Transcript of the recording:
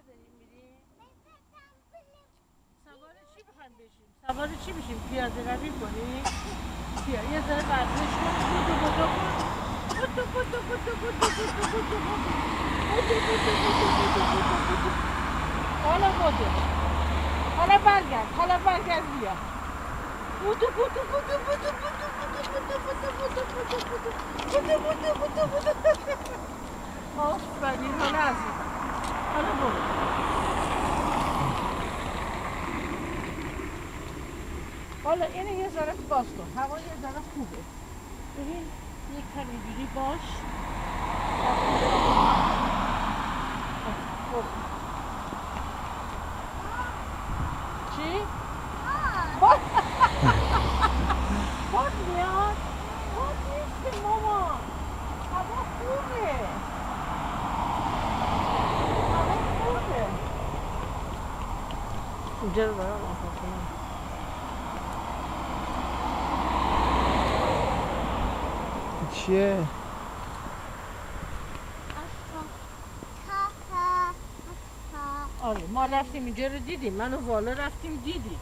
نداریم میریم؟ سوار چی بخوایم بشیم؟ سوار چی بشیم؟ پیاده روی کنیم؟ بیا یه ذره ورزش کن. حالا بودو. حالا برگرد بیا. بودو. آفرین حالا عزیزم. حالا برو. حالا اینو یه ذره باز کن. هوا یه ذره خوبه. ببین یک کم اینجوری باش. چی؟ باد میاد؟ باد نیست مامان. هوا خوبه. اینجا رو برام آفر کنم. چیه؟ آره ما رفتیم اینجا رو دیدیم. من و والا رفتیم دیدیم.